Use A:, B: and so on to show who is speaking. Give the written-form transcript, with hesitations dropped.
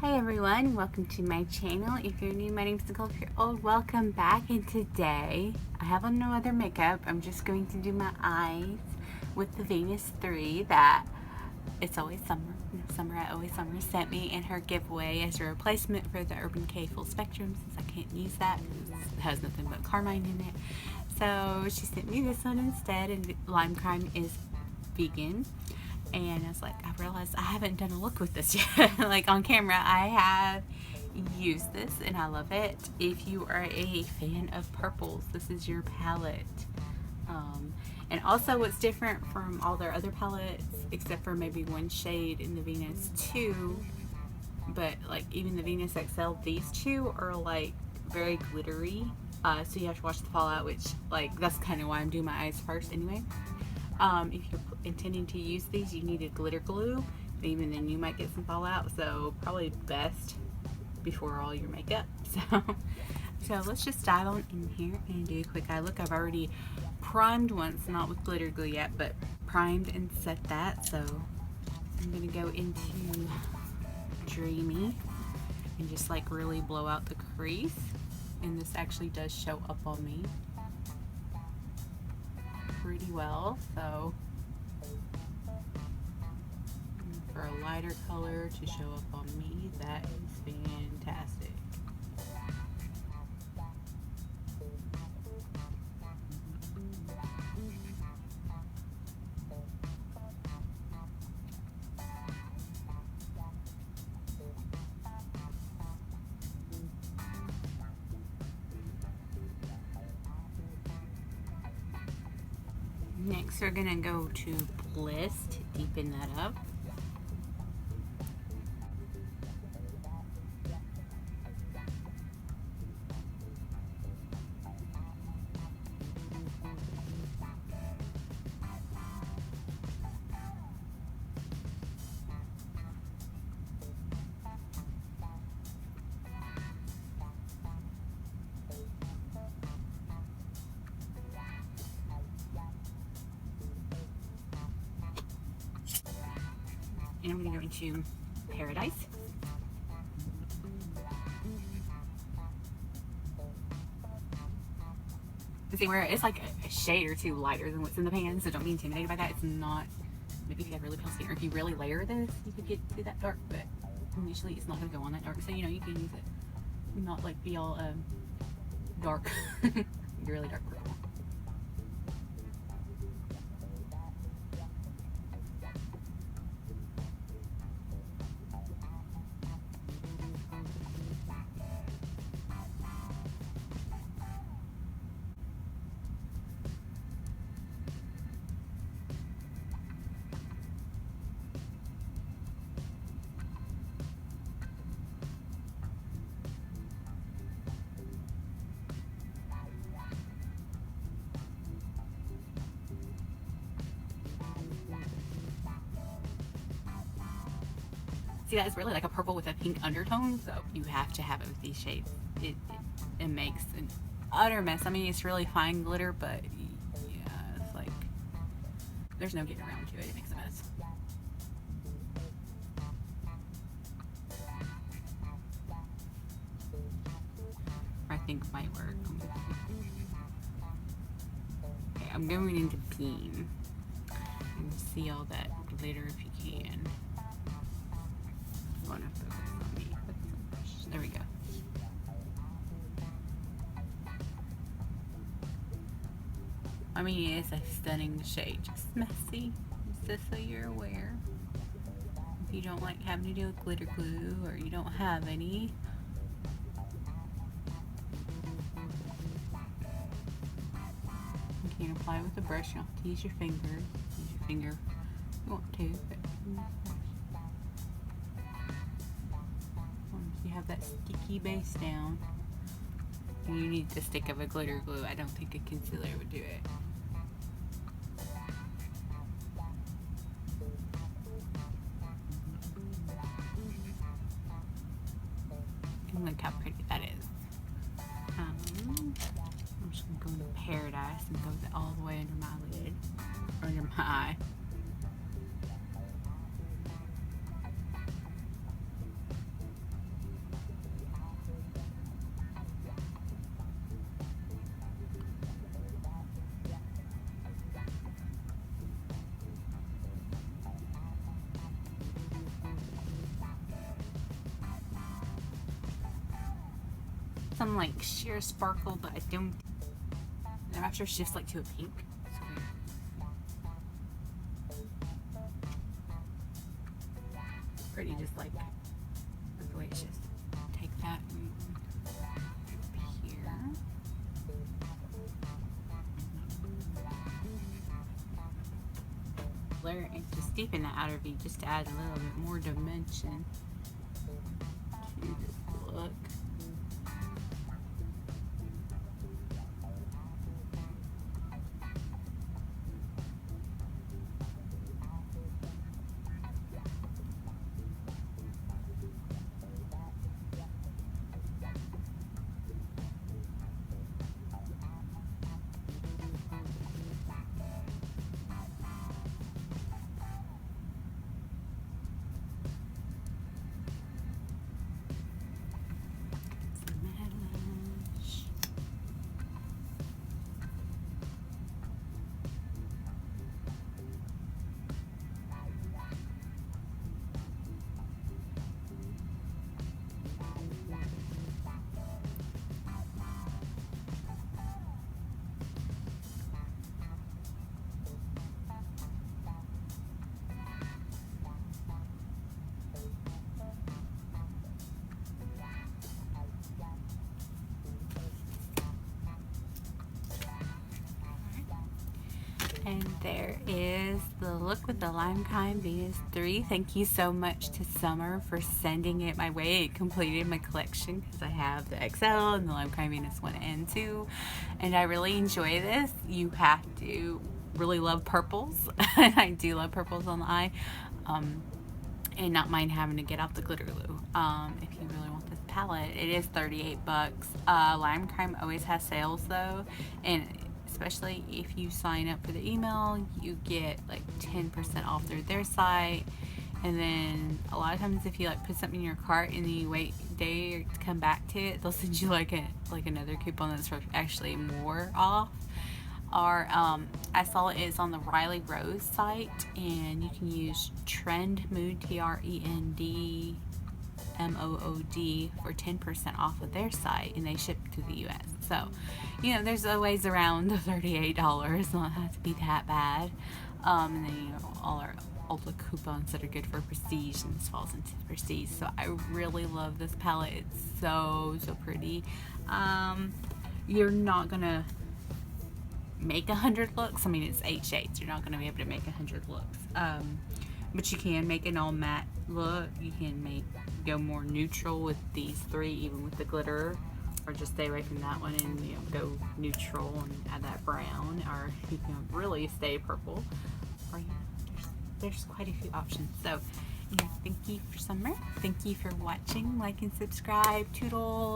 A: Hi everyone, welcome to my channel. If you're new, my name is Nicole. If you're old, welcome back. And today, I have on no other makeup. I'm just going to do my eyes with the Venus 3 that It's Always Summer. Summer at Always Summer sent me in her giveaway as a replacement for the Urban Decay Full Spectrum, since I can't use that. It has nothing but carmine in it. So she sent me this one instead, and Lime Crime is vegan. And I was like, I realized I haven't done a look with this yet. Like on camera, I have used this and I love it. If you are a fan of purples, this is your palette. And also what's different from all their other palettes, except for maybe one shade in the Venus 2, but like even the Venus XL, these two are like very glittery. So you have to watch the fallout, which like that's kind of why I'm doing my eyes first anyway. If you're intending to use these, you need a glitter glue. Even then you might get some fallout, so probably best before all your makeup. So let's just dive on in here and do a quick eye look. I've already primed once, not with glitter glue yet, but primed and set that. So I'm gonna go into Dreamy and just like really blow out the crease. And this actually does show up on me pretty well. So for a lighter color to show up on me, that is fantastic. Next, we're gonna go to Bliss to deepen that up. And I'm gonna go into Paradise. See where it's like a shade or two lighter than what's in the pan, so don't be intimidated by that. It's not, maybe if you have really pale skin or if you really layer this, you could get to that dark, but initially it's not gonna go on that dark, so you know, you can use it, not like be all dark, really dark purple. See, that is really like a purple with a pink undertone, so you have to have it with these shades. It makes an utter mess. I mean, it's really fine glitter, but yeah, it's like, there's no getting around to it. It makes a mess. I think might work. Okay, I'm going into Beam and see all that glitter if you can. There we go. I mean, it's a stunning shade, just messy, just so you're aware. If you don't like having to deal with glitter glue or you don't have any, you can apply it with a brush. You don't have to use your finger. Use your finger if you want to, but you have that sticky base down, and you need the stick of a glitter glue. I don't think a concealer would do it. And look how pretty that is. I'm just gonna go into Paradise and go all the way under my lid, or under my eye. some like sheer sparkle, but I don't. I'm not sure shifts like to a pink. Pretty, just like the way it's just take that and here. Blur and just deepen the outer V just to add a little bit more dimension to this look. And there is the look with the Lime Kind Venus 3. Thank you so much to Summer for sending it my way. It completed my collection because I have the XL and the Lime Kind Venus 1 and 2. And I really enjoy this. You have to really love purples. I do love purples on the eye. And not mind having to get out the glitter glue. If you really want this palette, it is 38 bucks. Lime Crime always has sales though. And especially if you sign up for the email, you get like 10% off through their site. And then a lot of times if you like put something in your cart and then you wait a day to come back to it, they'll send you like another coupon that's for actually more off. Or I saw it's on the Riley Rose site, and you can use Trend Mood, TREND MOOD, for 10% off of their site, and they ship to the US. So, you know, there's always around $38. It's not have to be that bad. And then, you know, all the coupons that are good for prestige, and this falls into prestige. So I really love this palette. It's so pretty. You're not gonna make 100 looks. I mean, it's 8 shades. You're not gonna be able to make 100 looks. But you can make an all matte look. You can go more neutral with these 3, even with the glitter, or just stay away from that one and, you know, go neutral and add that brown, or you can really stay purple. Or, you know, there's quite a few options. So, yeah, thank you for Summer. Thank you for watching. Like and subscribe. Toodles.